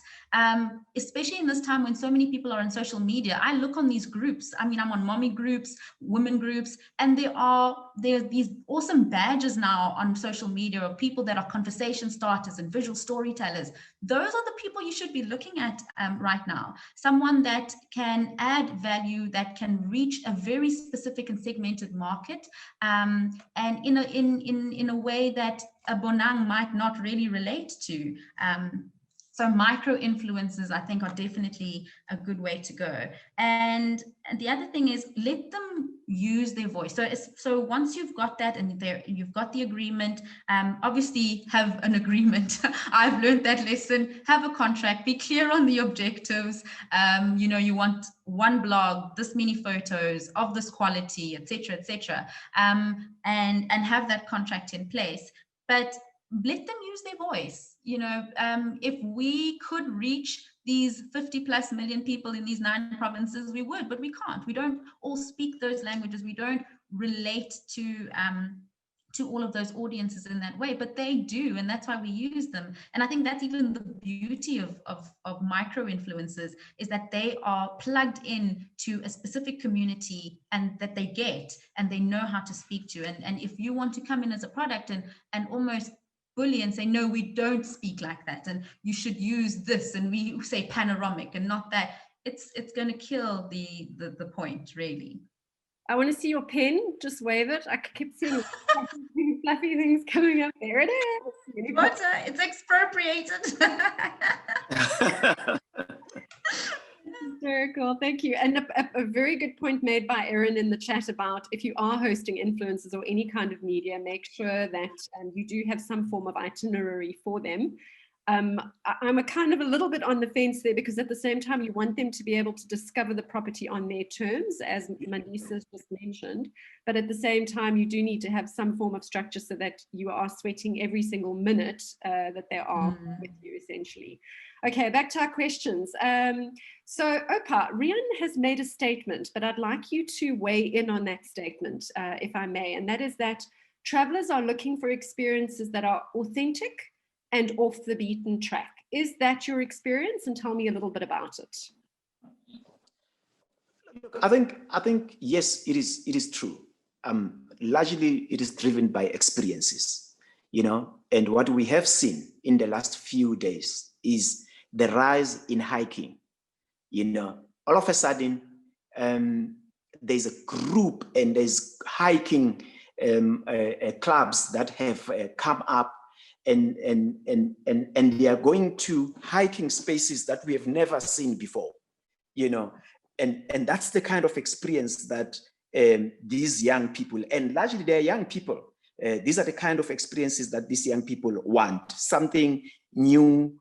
Speaker 3: Especially in this time when so many people are on social media, I look on these groups. I mean, I'm on mommy groups, women groups, and there are these awesome badges now on social media of people that are conversation starters and visual storytellers. Those are the people you should be looking at right now. Someone that can add value, that can reach a very specific and segmented market, and in a way that a bonang might not really relate to. So micro influencers, I think, are definitely a good way to go. And the other thing is, let them use their voice. So once you've got that and you've got the agreement, obviously have an agreement. I've learned that lesson. Have a contract. Be clear on the objectives. You want one blog, this many photos of this quality, etc., etc., and have that contract in place. But let them use their voice. If we could reach these 50+ million people in these 9 provinces, we would, but we can't. We don't all speak those languages. We don't relate to all of those audiences in that way, but they do, and that's why we use them. And I think that's even the beauty of micro influencers, is that they are plugged in to a specific community and that they get, and they know how to speak to. And if you want to come in as a product and almost bully and say, no, we don't speak like that, and you should use this, and we say panoramic and not that, it's going to kill the point, really.
Speaker 1: I want to see your pen. Just wave it. I keep seeing fluffy things coming up. There it is.
Speaker 3: What? It's expropriated.
Speaker 1: Very cool. Thank you. And a very good point made by Erin in the chat about, if you are hosting influencers or any kind of media, make sure that you do have some form of itinerary for them. I'm a kind of a little bit on the fence there, because at the same time, you want them to be able to discover the property on their terms, as Mandisa just mentioned. But at the same time, you do need to have some form of structure so that you are sweating every single minute that they are with you, essentially. Okay, back to our questions. So Oupa, Rian has made a statement, but I'd like you to weigh in on that statement, if I may. And that is that travelers are looking for experiences that are authentic and off the beaten track. Is that your experience? And tell me a little bit about it.
Speaker 2: Look, I think yes, it is true. Largely, it is driven by experiences, and what we have seen in the last few days is the rise in hiking. All of a sudden, there's a group and there's hiking clubs that have come up, and they are going to hiking spaces that we have never seen before, and that's the kind of experience that these young people, and largely they're young people, these are the kind of experiences that these young people want, something new,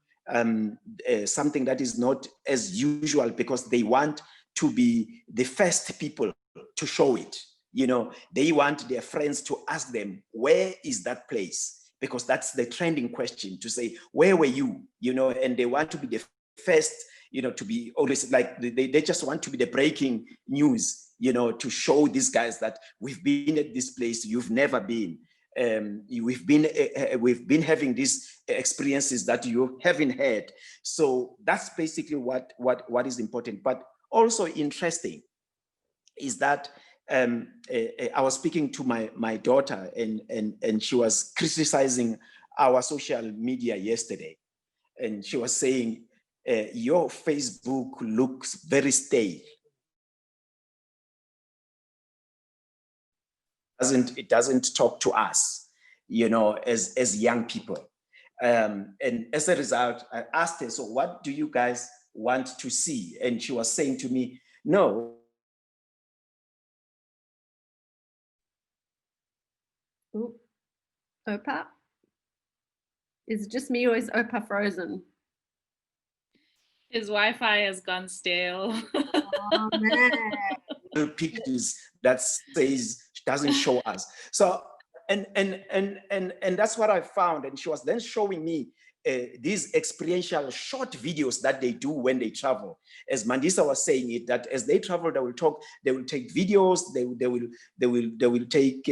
Speaker 2: something that is not as usual, because they want to be the first people to show it. You know, they want their friends to ask them, where is that place? Because that's the trending question, to say, where were you? You know, and they want to be the first, you know, to be always like, they just want to be the breaking news, you know, to show these guys that we've been at this place, you've never been. We've been having these experiences that you haven't had. So that's basically what is important. But also interesting is that I was speaking to my daughter, and she was criticizing our social media yesterday, and she was saying, your Facebook looks very stale. It doesn't talk to us, you know, as young people. And as a result, I asked her, so what do you guys want to see? And she was saying to me, no.
Speaker 1: Ooh. Oupa? Is it just me, or is Oupa frozen?
Speaker 4: His Wi-Fi has gone stale.
Speaker 1: Oh, man.
Speaker 2: Pictures that says, doesn't show us. So and that's what I found. And she was then showing me these experiential short videos that they do when they travel. As Mandisa was saying it, that as they travel, they will take videos, they will take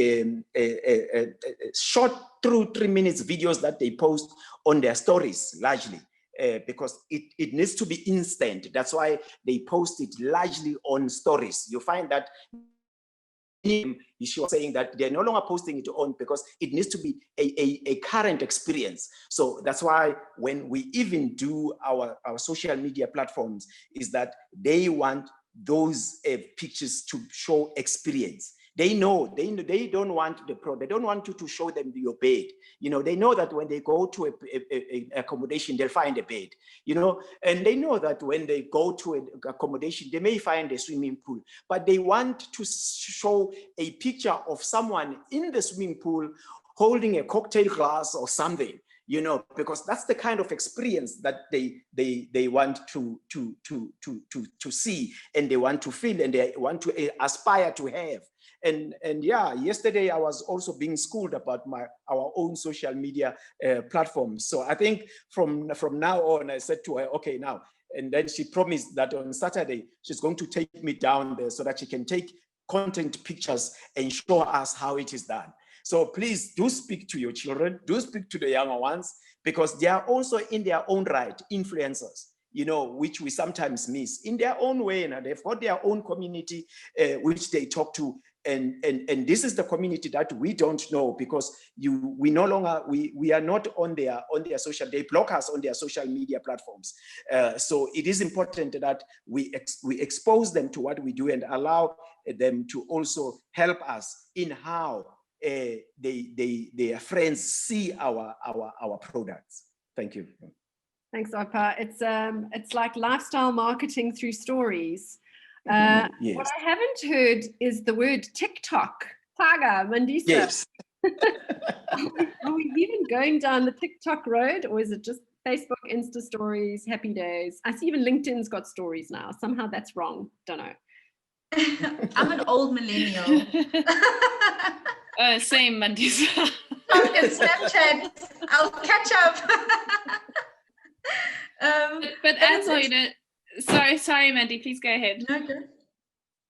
Speaker 2: short 2-3 minutes videos that they post on their stories largely. Because it needs to be instant. That's why they post it largely on stories. You find that she was saying that they're no longer posting it on, because it needs to be a current experience. So that's why when we even do our social media platforms, is that they want those pictures to show experience. They know, they don't want they don't want you to show them your bed. You know, they know that when they go to a accommodation, they'll find a bed, you know, and they know that when they go to an accommodation, they may find a swimming pool, but they want to show a picture of someone in the swimming pool holding a cocktail glass or something, you know, because that's the kind of experience that they want to see, and they want to feel, and they want to aspire to have. And yeah, yesterday I was also being schooled about our own social media platforms. So I think from now on, I said to her, okay, now, and then she promised that on Saturday she's going to take me down there so that she can take content pictures and show us how it is done. So please do speak to your children, do speak to the younger ones, because they are also in their own right influencers, you know, which we sometimes miss in their own way. And they've got their own community which they talk to. And this is the community that we don't know, because we no longer, we are not on their social, they block us on their social media platforms. So it is important that we expose them to what we do, and allow them to also help us in how their friends see our products. Thank you.
Speaker 1: Thanks, Oupa. It's like lifestyle marketing through stories.
Speaker 2: Yes.
Speaker 1: What I haven't heard is the word TikTok. Phaka, Mandisa.
Speaker 2: Yes.
Speaker 1: Are we even going down the TikTok road, or is it just Facebook, Insta stories, happy days? I see even LinkedIn's got stories now. Somehow that's wrong. Don't know.
Speaker 3: I'm an old millennial.
Speaker 4: Same, Mandisa.
Speaker 3: And Snapchat, I'll catch up.
Speaker 4: But also, you know, sorry, Mandy, please go ahead.
Speaker 3: No, good.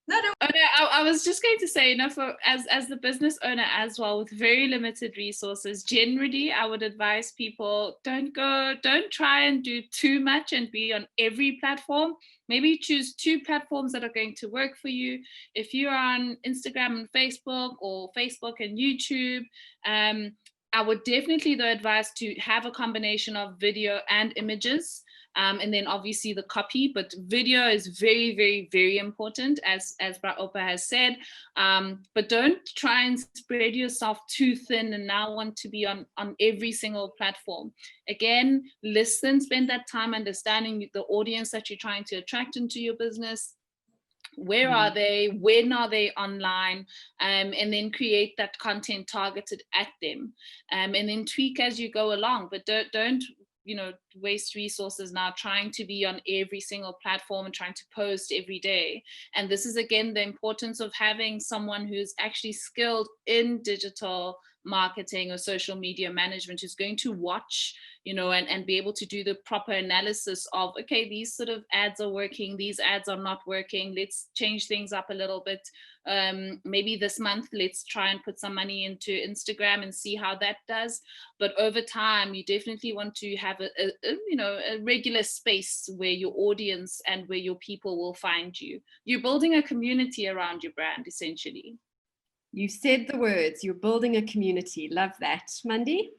Speaker 3: No.
Speaker 4: Oh, no, I was just going to say, you know, for as the business owner as well, with very limited resources, generally I would advise people don't try and do too much and be on every platform. Maybe choose 2 platforms that are going to work for you. If you're on Instagram and Facebook, or Facebook and YouTube, I would definitely though advise to have a combination of video and images. And then obviously the copy, but video is very, very, very important, as Oupa has said. But don't try and spread yourself too thin and now want to be on every single platform. Again, listen, spend that time understanding the audience that you're trying to attract into your business. Where are they? When are they online? And then create that content targeted at them, and then tweak as you go along. But don't waste resources now trying to be on every single platform and trying to post every day. And this is again the importance of having someone who's actually skilled in digital marketing or social media management, who's going to watch, and be able to do the proper analysis of, okay, these sort of ads are working, these ads are not working, let's change things up a little bit. Maybe this month, let's try and put some money into Instagram and see how that does. But over time, you definitely want to have a regular space where your audience and where your people will find you. You're building a community around your brand, essentially.
Speaker 1: You said the words, you're building a community. Love that. Mandi?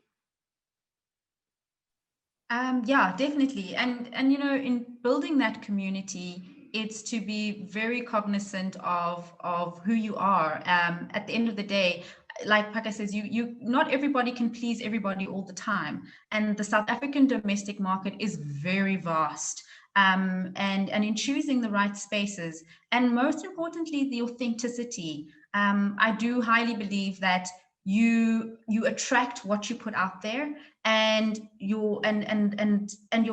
Speaker 3: Yeah, definitely. And in building that community, it's to be very cognizant of who you are. At the end of the day, like Phaka says, you not everybody can please everybody all the time. And the South African domestic market is very vast. And in choosing the right spaces, and most importantly, the authenticity. I do highly believe that you attract what you put out there, and your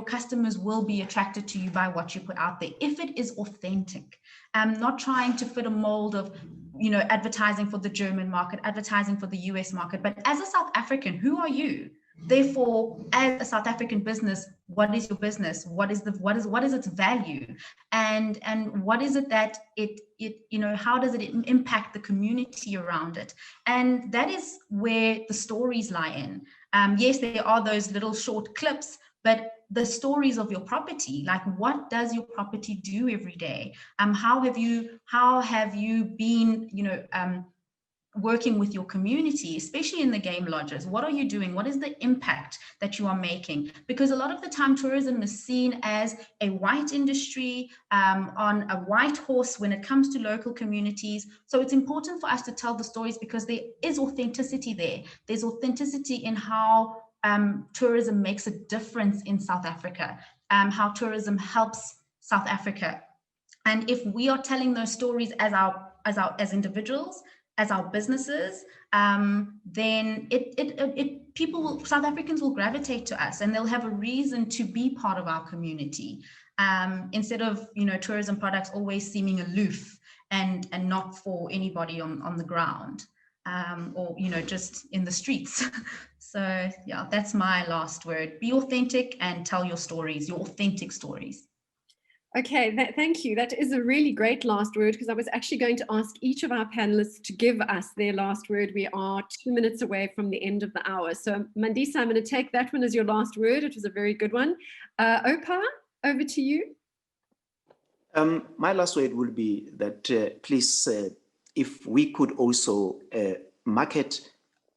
Speaker 3: customers will be attracted to you by what you put out there if it is authentic. Not trying to fit a mold of advertising for the German market, advertising for the US market, but as a South African, who are you? Therefore, as a South African business, what is your business? What is its value? And what is it that it how does it impact the community around it? And that is where the stories lie in. Yes, there are those little short clips, but the stories of your property, like what does your property do every day? How have you been, working with your community, especially in the game lodges? What are you doing? What is the impact that you are making? Because a lot of the time tourism is seen as a white industry, on a white horse when it comes to local communities. So it's important for us to tell the stories because there is authenticity there. There's authenticity in how tourism makes a difference in South Africa, how tourism helps South Africa. And if we are telling those stories as individuals, as our businesses, then South Africans will gravitate to us, and they'll have a reason to be part of our community, instead of tourism products always seeming aloof and not for anybody on the ground, or just in the streets. So yeah, that's my last word. Be authentic and tell your stories, your authentic stories.
Speaker 1: Okay, thank you. That is a really great last word, because I was actually going to ask each of our panelists to give us their last word. We are 2 minutes away from the end of the hour. So Mandisa, I'm going to take that one as your last word. It was a very good one. Oupa, over to you.
Speaker 2: My last word will be that please, if we could also market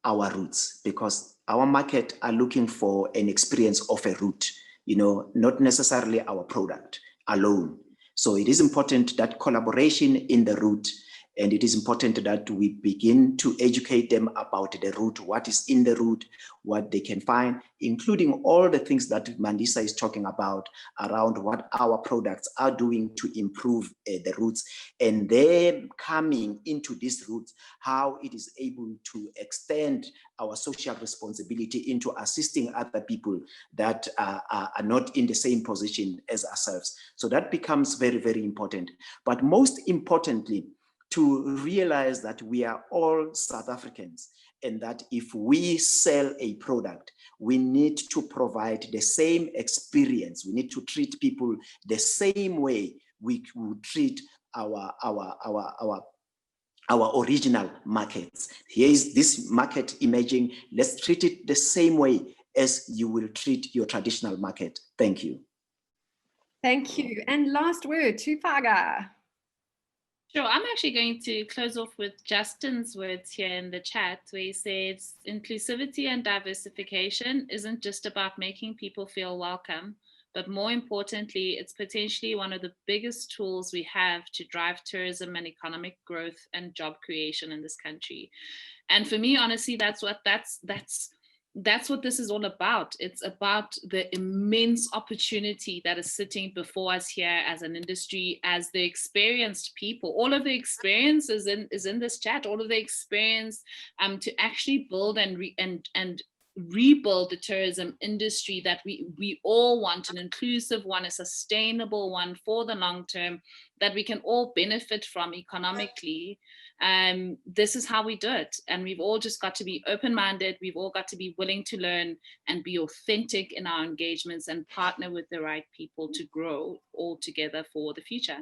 Speaker 2: our routes, because our market are looking for an experience of a route, not necessarily our product alone. So it is important that collaboration in the route, and it is important that we begin to educate them about the route, what is in the route, what they can find, including all the things that Mandisa is talking about around what our products are doing to improve the routes, and then coming into these routes, how it is able to extend our social responsibility into assisting other people that are not in the same position as ourselves. So that becomes very, very important. But most importantly, to realize that we are all South Africans, and that if we sell a product, we need to provide the same experience. We need to treat people the same way we would treat our original markets. Here is this market emerging. Let's treat it the same way as you will treat your traditional market. Thank you.
Speaker 1: Thank you. And last word to Phaka.
Speaker 4: Sure, I'm actually going to close off with Justin's words here in the chat, where he says, inclusivity and diversification isn't just about making people feel welcome, but more importantly, it's potentially one of the biggest tools we have to drive tourism and economic growth and job creation in this country. And for me, honestly, that's what this is all about. It's about the immense opportunity that is sitting before us here as an industry, as the experienced people. All of the experience is in this chat. All of the experience to actually build and rebuild the tourism industry that we all want, an inclusive one, a sustainable one for the long term, that we can all benefit from economically. This is how we do it. And we've all just got to be open-minded. We've all got to be willing to learn and be authentic in our engagements and partner with the right people to grow all together for the future.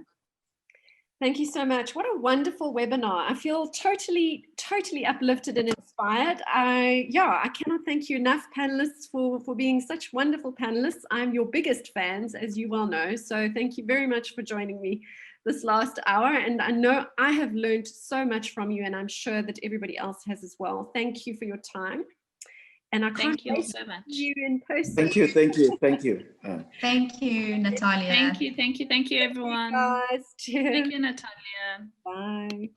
Speaker 1: Thank you so much. What a wonderful webinar. I feel totally uplifted and inspired. I cannot thank you enough, panelists, for being such wonderful panelists. I'm your biggest fans, as you well know. So thank you very much for joining me this last hour. And I know I have learned so much from you, and I'm sure that everybody else has as well. Thank you for your time. And I can't wait
Speaker 4: so much.
Speaker 1: to see you in person.
Speaker 2: Thank you.
Speaker 3: Thank you, Natalia.
Speaker 4: Thank you, everyone.
Speaker 1: Thank you, guys. Cheers.
Speaker 4: Thank you, Natalia.
Speaker 1: Bye.